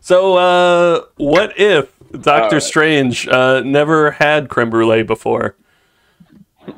So, what if Doctor Strange never had creme brulee before?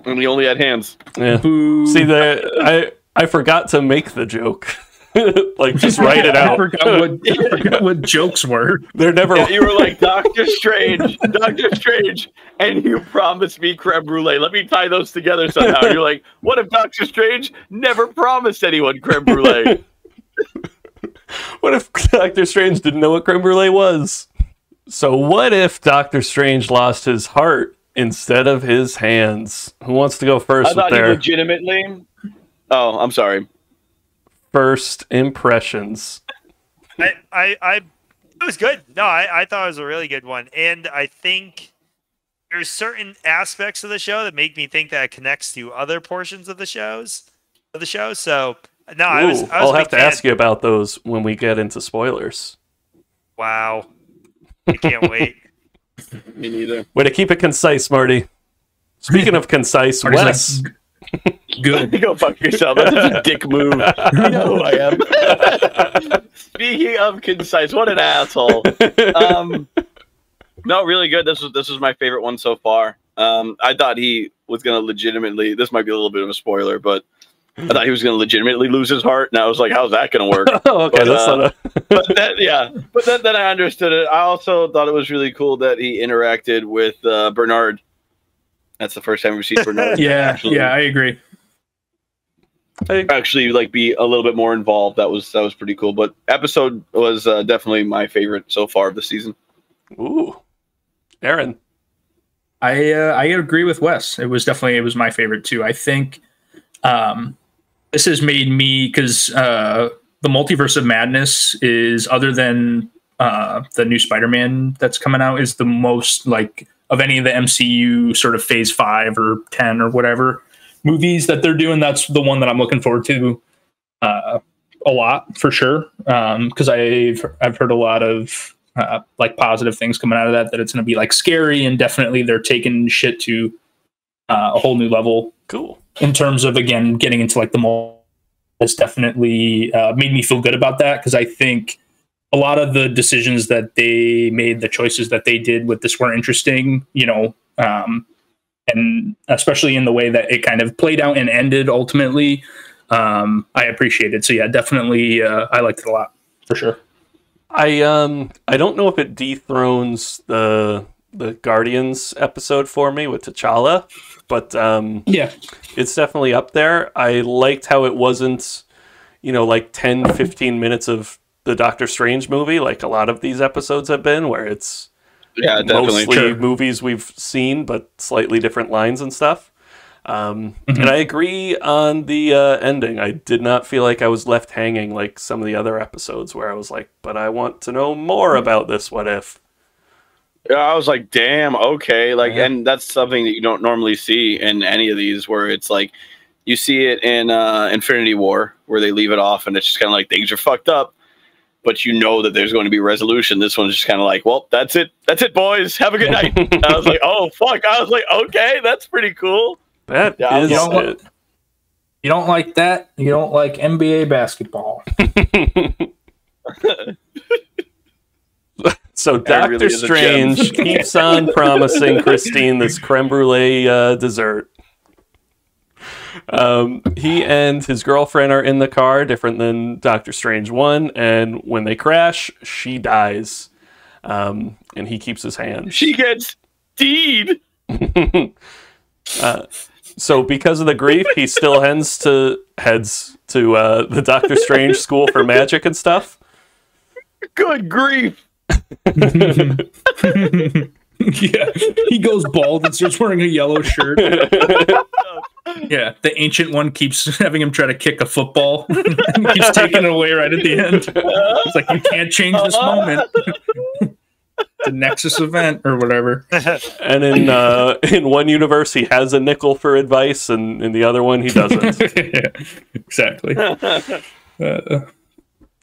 And he only had hands. Yeah. See, I forgot to make the joke. Like, just write it out. I forgot what jokes were. They're never. Yeah, you were like, Doctor Strange, and you promised me creme brulee. Let me tie those together somehow. You're like, what if Doctor Strange never promised anyone creme brulee? What if Doctor Strange didn't know what creme brulee was? So what if Doctor Strange lost his heart instead of his hands? Who wants to go first? I thought he legitimately. Oh, I'm sorry. First impressions. It was good. No, I thought it was a really good one, and I think there's certain aspects of the show that make me think that it connects to other portions of the show. So no, I'll have to ask you about those when we get into spoilers. Wow, I can't wait. Me neither. Way to keep it concise, Marty. Speaking of concise, Wes. Good. Go fuck yourself. That's such a dick move. You know who I am. Speaking of concise, what an asshole. No, really good. This was my favorite one so far. I thought he was going to legitimately. This might be a little bit of a spoiler, but I thought he was going to legitimately lose his heart, and I was like, "How's that going to work?" Oh, okay, that's not a... but then I understood it. I also thought it was really cool that he interacted with Bernard. That's the first time we've seen Bernard. Yeah, I agree. Actually, like, be a little bit more involved. That was pretty cool. But episode was definitely my favorite so far of the season. Ooh, Aaron. I agree with Wes. It was my favorite too. I think this has made me, because the Multiverse of Madness is, other than the new Spider-Man that's coming out, is the most, like, of any of the MCU sort of phase 5 or 10 or whatever movies that they're doing. That's the one that I'm looking forward to a lot, for sure. Because I've heard a lot of like positive things coming out of that it's going to be like scary, and definitely they're taking shit to a whole new level. Cool. In terms of, again, getting into like the mall, it's definitely made me feel good about that, because I think a lot of the decisions that they made, the choices that they did with this were interesting, and especially in the way that it kind of played out and ended ultimately. I appreciated. So yeah, definitely, I liked it a lot, for sure. I don't know if it dethrones the Guardians episode for me with T'Challa, but yeah, it's definitely up there. I liked how it wasn't, like 10, 15 minutes of the Doctor Strange movie, like a lot of these episodes have been, where it's mostly movies we've seen, but slightly different lines and stuff. And I agree on the ending. I did not feel like I was left hanging like some of the other episodes where I was like, but I want to know more about this what if. Yeah, I was like, damn, okay. Like, and that's something that you don't normally see in any of these, where it's like, you see it in Infinity War, where they leave it off and it's just kind of like, things are fucked up, but you know that there's going to be resolution. This one's just kind of like, well, that's it, boys. Have a good night. I was like, oh fuck. I was like, okay, that's pretty cool. That is it. You don't like that? You don't like NBA basketball? So Doctor Strange keeps on promising Christine this creme brulee dessert. He and his girlfriend are in the car, different than Doctor Strange 1, and when they crash, she dies. And he keeps his hand. She gets deed. So because of the grief, he still heads to the Doctor Strange School for Magic and stuff. Good grief. Yeah, he goes bald and starts wearing a yellow shirt. Yeah, the Ancient One keeps having him try to kick a football. Keeps taking it away right at the end. It's like, you can't change this moment. The Nexus event or whatever. And in one universe, he has a nickel for advice, and in the other one, he doesn't. Yeah, exactly.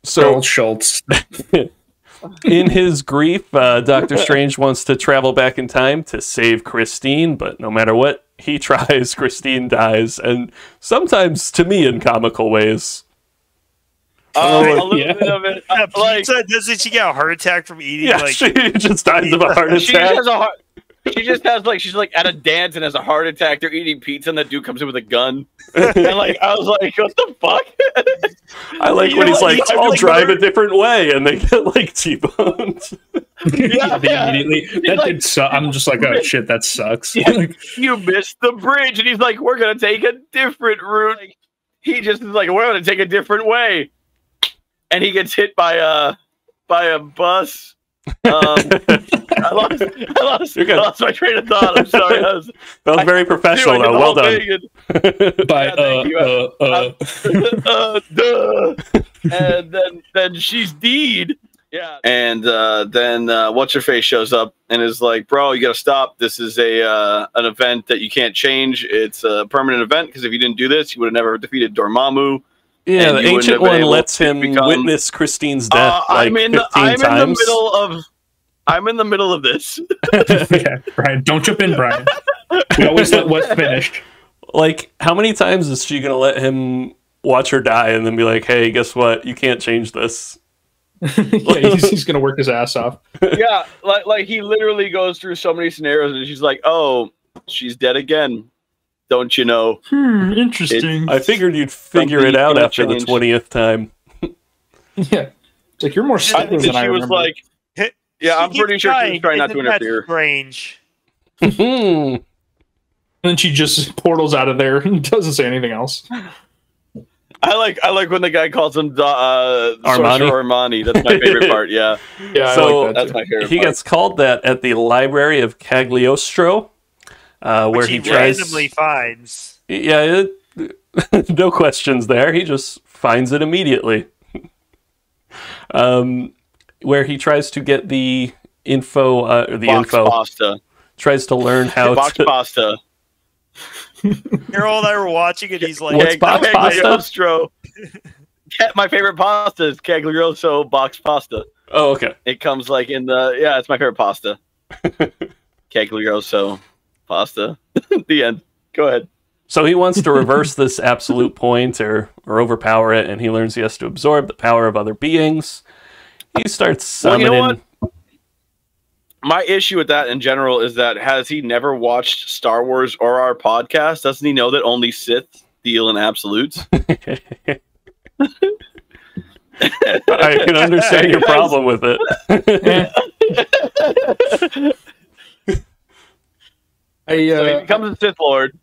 So Schultz. In his grief, Doctor Strange wants to travel back in time to save Christine, but no matter what he tries, Christine dies, and sometimes, to me, in comical ways. A little bit of it. Pizza, doesn't she get a heart attack from eating? Yeah, she just dies of a heart attack. She just has she's like at a dance and has a heart attack. They're eating pizza and that dude comes in with a gun. And I was like, what the fuck? I like when he's like, I'll drive a different way, and they get like T-boned. Immediately. That did suck. I'm just like, oh shit, that sucks. You missed the bridge, and he's like, we're gonna take a different route. He just is like, we're gonna take a different way, and he gets hit by a bus. I lost my train of thought. I'm sorry. That was very professional, though. Well done. And then she's deed. Yeah. And then what's her face shows up and is like, bro, you gotta stop. This is an event that you can't change. It's a permanent event because if you didn't do this, you would have never defeated Dormammu. Yeah, the Ancient One lets him witness Christine's death I'm in 15 times. I'm in the middle of this. Yeah, Brian, don't jump in, Brian. We always let Wes finish. Like, how many times is she going to let him watch her die and then be like, hey, guess what? You can't change this. Yeah, he's going to work his ass off. Yeah, like he literally goes through so many scenarios and she's like, oh, she's dead again. Don't you know? Interesting. I figured you'd figure it out after the 20th time. Yeah. It's like, you're more stubborn than I remember. Was like, yeah, I'm pretty sure she was trying not to interfere. Strange. And then she just portals out of there and doesn't say anything else. I like when the guy calls him Armani. That's my favorite part. Yeah. Yeah. So I like that that's my favorite part. He gets called that at the Library of Cagliostro. Where he randomly finds. Yeah, no questions there. He just finds it immediately. Where he tries to get the info, pasta. Tries to learn how box pasta. Harold and I were watching it. He's like, "What's box pasta?" My favorite pasta is Cagliostro box pasta. Oh, okay. It comes like in it's my favorite pasta. Cagliostro pasta. The end. Go ahead. So he wants to reverse this absolute point or overpower it, and he learns he has to absorb the power of other beings. He starts summoning. Well, you know what? My issue with that in general is that has he never watched Star Wars or our podcast? Doesn't he know that only Sith deal in absolutes? I can understand your problem with it. So he becomes a Sith Lord.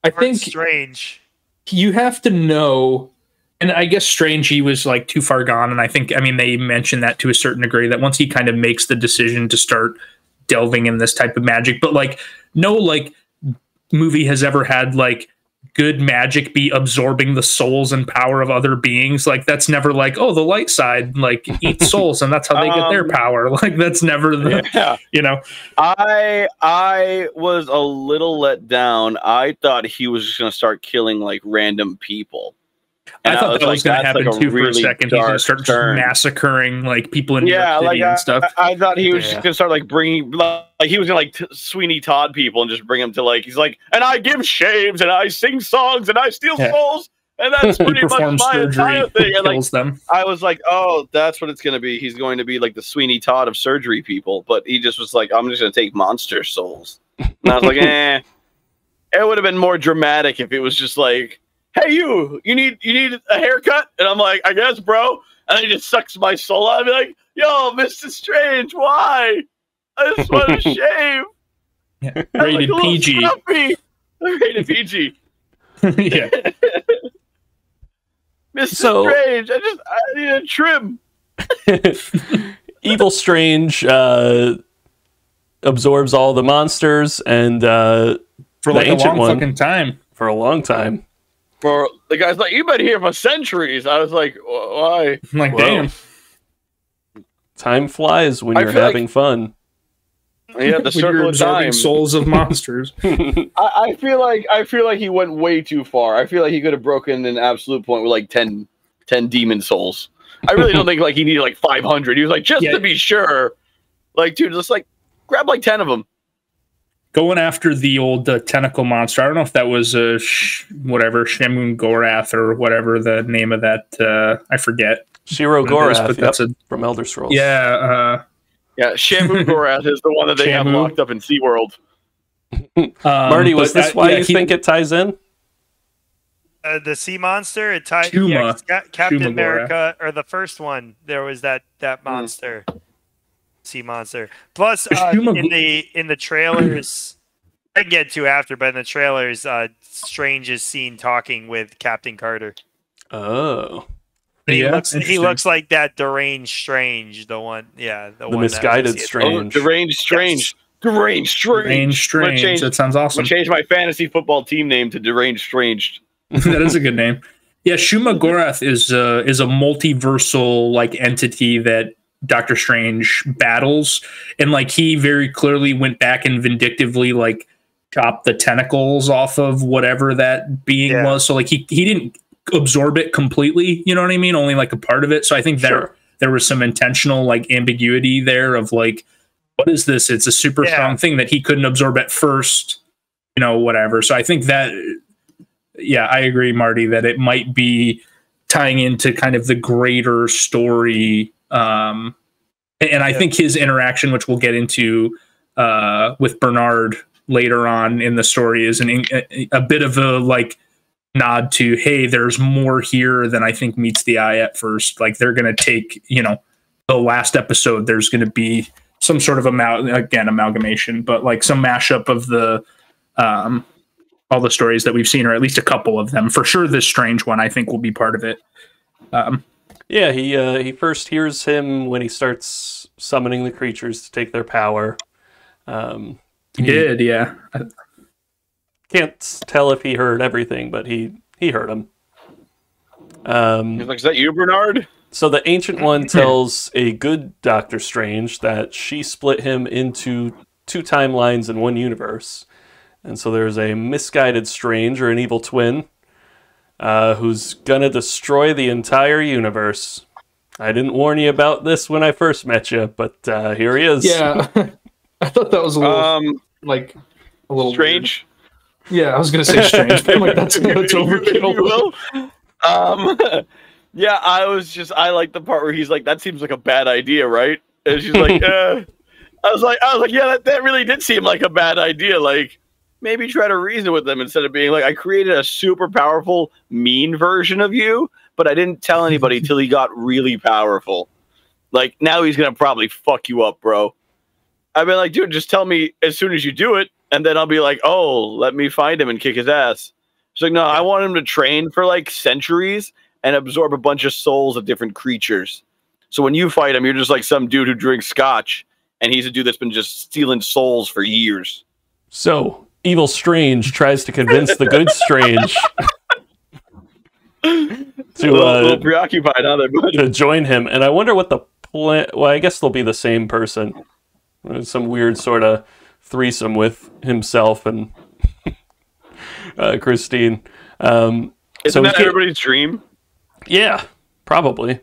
I think Strange. You have to know, and I guess Strange, he was like too far gone, and I mean, they mentioned that to a certain degree, that once he kind of makes the decision to start delving in this type of magic, but like no like movie has ever had like good magic be absorbing the souls and power of other beings. Like that's never like, oh, the light side like eats souls and that's how they get their power. Like that's never the you know. I was a little let down. I thought he was just gonna start killing like random people. And I thought that was going to happen too for a second. He's going to start massacring like people in New York City and stuff. I thought he was just going to start like bringing, like he was going to like Sweeney Todd people and just bring them to like, he's like, and I give shaves and I sing songs and I steal souls. And that's pretty much my entire thing. And like, them. I was like, oh, that's what it's going to be. He's going to be like the Sweeney Todd of surgery people. But he just was like, I'm just going to take monster souls. And I was like, It would have been more dramatic if it was just like, hey, you need a haircut? And I'm like, I guess, bro. And he just sucks my soul out. I'd be like, yo, Mr. Strange, why? I just want to shave. Yeah. Rated PG. Rated PG. Yeah. Mr. Strange, I need a trim. Evil Strange absorbs all the monsters and for like a long fucking time. For a long time. For the guy's like, you've been here for centuries. I was like, why? I'm like, damn. Time flies when you're having fun. Yeah, the circle of time. Souls of monsters. I feel like he went way too far. I feel like he could have broken an absolute point with like 10 demon souls. I really don't think like he needed like 500. He was like, just to be sure. Like, dude, just like grab like 10 of them. going after the old tentacle monster. I don't know if that was whatever Shamun Gorath or whatever the name of that. I forget. Shiro Gorath, from Elder Scrolls. Yeah. Shamun Gorath is the one that they have locked up in SeaWorld. Marty, was this why you think it ties in? The sea monster, it ties Captain America, or the first one. There was that monster, sea monster. Plus, in the trailers, I can get to after, but in the trailers, Strange is seen talking with Captain Carter. Oh, he looks like that deranged Strange, the one misguided Strange. Oh, deranged Strange. Yes. Deranged Strange. That sounds awesome. I'm gonna change my fantasy football team name to Deranged Strange. That is a good name. Yeah, Shuma Gorath is a multiversal like entity that Doctor Strange battles, and like he very clearly went back and vindictively like chopped the tentacles off of whatever that being was. So like he didn't absorb it completely, you know what I mean? Only like a part of it. So I think there was some intentional like ambiguity there of like, what is this? It's a super strong thing that he couldn't absorb at first, you know, whatever. So I think that. Yeah, I agree, Marty, that it might be tying into kind of the greater story. And I think his interaction, which we'll get into with Bernard later on in the story, is a bit of a like nod to, hey, there's more here than I think meets the eye at first. Like they're going to take, you know, the last episode, there's going to be some sort of amalgamation, but like some mashup of the all the stories that we've seen, or at least a couple of them. For sure, this Strange one, I think, will be part of it. He first hears him when he starts summoning the creatures to take their power. He did, yeah. Can't tell if he heard everything, but he heard him. He's like, is that you, Bernard? So the Ancient One tells a good Doctor Strange that she split him into 2 timelines in one universe. And so there's a misguided Strange, or an evil twin, who's gonna destroy the entire universe. I didn't warn you about this when I first met you, but here he is. Yeah, I thought that was a little strange. Weird. Yeah, I was gonna say strange, but I'm like, that's overkill. Yeah, I like the part where he's like, that seems like a bad idea, right? And she's like, I was like, yeah, that really did seem like a bad idea. Like, maybe try to reason with them instead of being like, I created a super powerful, mean version of you, but I didn't tell anybody till he got really powerful. Like, now he's going to probably fuck you up, bro. I've been like, dude, just tell me as soon as you do it, and then I'll be like, oh, let me find him and kick his ass. She's like, no, I want him to train for like centuries and absorb a bunch of souls of different creatures. So when you fight him, you're just like some dude who drinks scotch, and he's a dude that's been just stealing souls for years. So Evil Strange tries to convince the good Strange to preoccupied on it, to join him, and I wonder what the plan. Well, I guess they'll be the same person. Some weird sort of threesome with himself and Christine. Isn't that everybody's dream? Yeah, probably.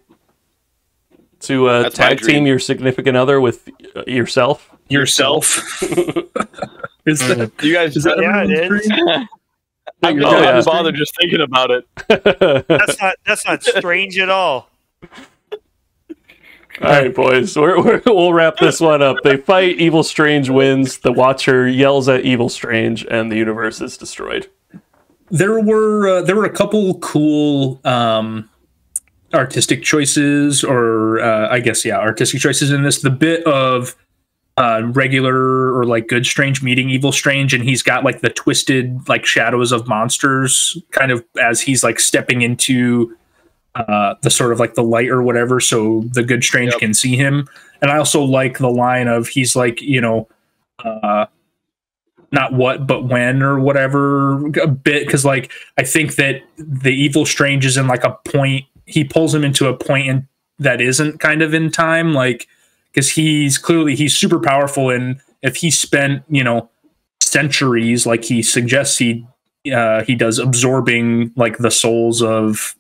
To tag team your significant other with yourself. Is that, you guys? Is that it is. I'm not bothered just thinking about it. That's not strange at all. All right, boys, we'll wrap this one up. They fight. Evil Strange wins. The Watcher yells at Evil Strange, and the universe is destroyed. There were a couple cool artistic choices, or artistic choices in this. The bit of regular or like good Strange meeting Evil Strange, and he's got like the twisted like shadows of monsters kind of as he's like stepping into the sort of like the light or whatever, so the good Strange can see him. And I also like the line of he's like, you know, not what but when or whatever a bit, because like I think that the Evil Strange is in like a point, he pulls him into a point in, that isn't kind of in time, like because he's super powerful, and if he spent, you know, centuries, like he suggests he does, absorbing like the souls of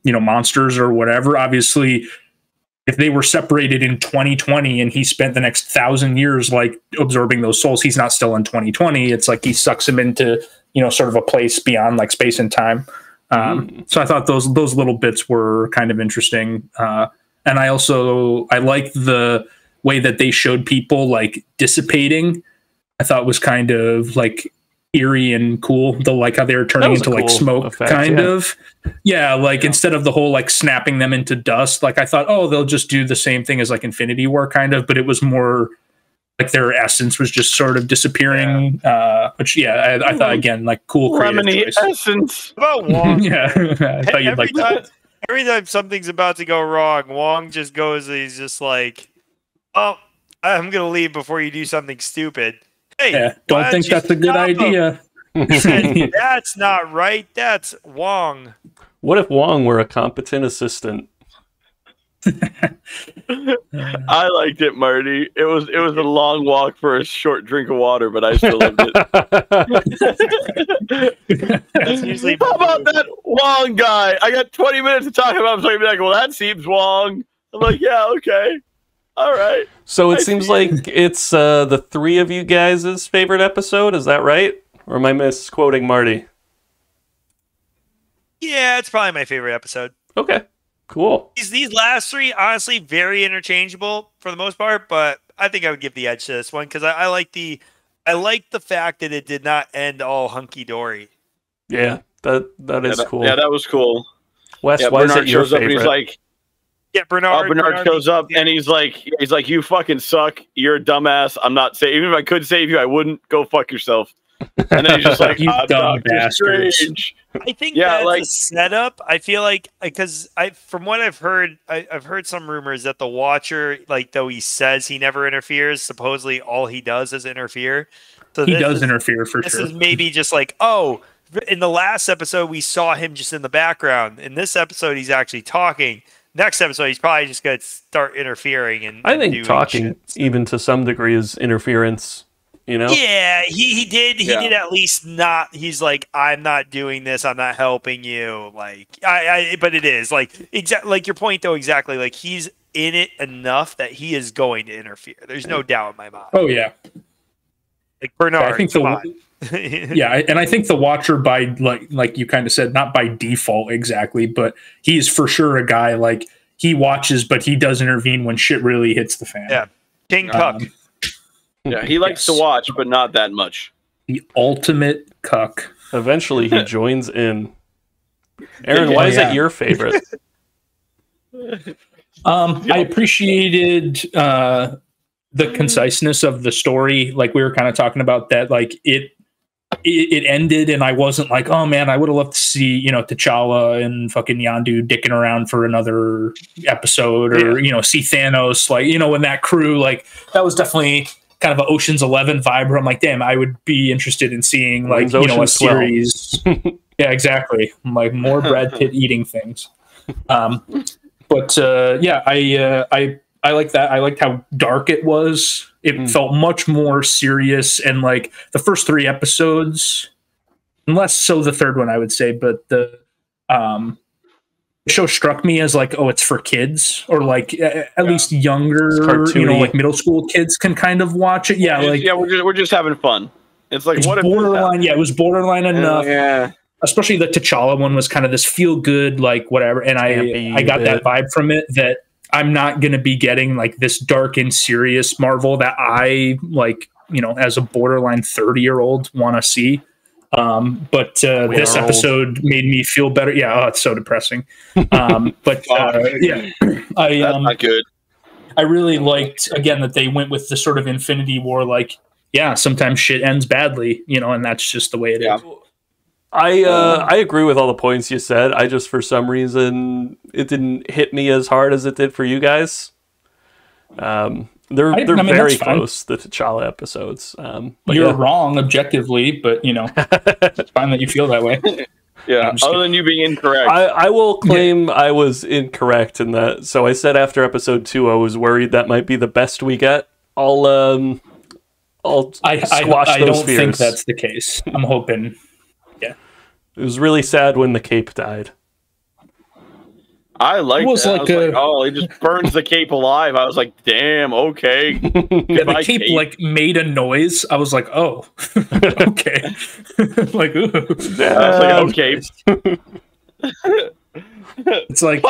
you know, monsters or whatever, obviously if they were separated in 2020 and he spent the next 1,000 years like absorbing those souls, he's not still in 2020. It's like he sucks him into, you know, sort of a place beyond like space and time. So I thought those little bits were kind of interesting. And I like the way that they showed people like dissipating. I thought was kind of like eerie and cool. The like how they were turning into like smoke effect, kind of. Yeah, like instead of the whole like snapping them into dust, like I thought, oh, they'll just do the same thing as like Infinity War kind of, but it was more like their essence was just sort of disappearing. Which I thought again like cool creative choice. Essence. About Wong. Yeah, I thought you'd like that. Every time something's about to go wrong, Wong just goes. He's just like, "Oh, I'm gonna leave before you do something stupid." Hey, don't think that's a good idea. Said, that's not right. That's Wong. What if Wong were a competent assistant? I liked it, Marty. It was a long walk for a short drink of water, but I still loved it. That's usually how about that Wong guy? I got 20 minutes to talk about him, so I'd be like, well, that seems Wong. I'm like, yeah, okay. All right. So it seems like it's the three of you guys' favorite episode. Is that right? Or am I misquoting Marty? Yeah, it's probably my favorite episode. Okay, cool. These last three, honestly, very interchangeable for the most part, but I think I would give the edge to this one because I like the fact that it did not end all hunky dory. Yeah, that is cool. Yeah, that was cool. Wes, why is it your shows up favorite? and he's like, yeah, Bernard shows up and he's like, you fucking suck. You're a dumbass. I'm not saving. Even if I could save you, I wouldn't. Go fuck yourself. And then he's just like, you dumb bastards. I think that's like a setup. I feel like because from what I've heard, I've heard some rumors that the Watcher, like though he says he never interferes, supposedly all he does is interfere. So he does interfere for sure. This is maybe just like, oh, in the last episode we saw him just in the background. In this episode, he's actually talking. Next episode, he's probably just going to start interfering and I think talking, even to some degree, is interference. You know? Yeah, he did. He did at least not. He's like, I'm not doing this. I'm not helping you. Like, but it is like like your point though. Exactly. Like he's in it enough that he is going to interfere. There's no doubt in my mind. Oh yeah. Like Bernard. I think and I think the Watcher by like you kind of said, not by default exactly, but he's for sure a guy like he watches, but he does intervene when shit really hits the fan. Yeah, King Cuck. Yeah, he likes to watch, but not that much. The ultimate cuck. Eventually, he joins in. Aaron, why is that your favorite? I appreciated the conciseness of the story. Like we were kind of talking about that. Like it ended, and I wasn't like, oh man, I would have loved to see T'Challa and fucking Yondu dicking around for another episode, or see Thanos. Like when that crew, like that was definitely kind of an Ocean's 11 vibe where I'm like, damn, I would be interested in seeing like a series. Yeah, exactly. Like more Brad Pitt eating things. I like that. I liked how dark it was. It felt much more serious, and like the first three episodes, and less so the third one, I would say. But the show struck me as like, oh, it's for kids, or like at least younger, like middle school kids can kind of watch it. Yeah, like we're just having fun. It's like what borderline. Yeah, it was borderline enough. Yeah. Especially the T'Challa one was kind of this feel good, like whatever. And I got that vibe from it that I'm not going to be getting like this dark and serious Marvel that I like, as a borderline 30-year-old want to see. But this episode made me feel better. Yeah. Oh, it's so depressing. But yeah, that's not good. I really liked again that they went with the sort of Infinity War, like, yeah, sometimes shit ends badly, and that's just the way it is. I agree with all the points you said. I just, for some reason, it didn't hit me as hard as it did for you guys. They're very close, the T'Challa episodes. But you're wrong objectively, but it's fine that you feel that way. Yeah, other than you being incorrect. I will claim I was incorrect in that. So I said after episode 2, I was worried that might be the best we get. I'll squash I those don't fears. think that's the case. I'm hoping. It was really sad when the cape died. I liked it. I was like, oh, he just burns the cape alive. I was like, damn, okay. Yeah, the cape like made a noise. I was like, oh, okay. Like, ooh. I was like, okay. It's like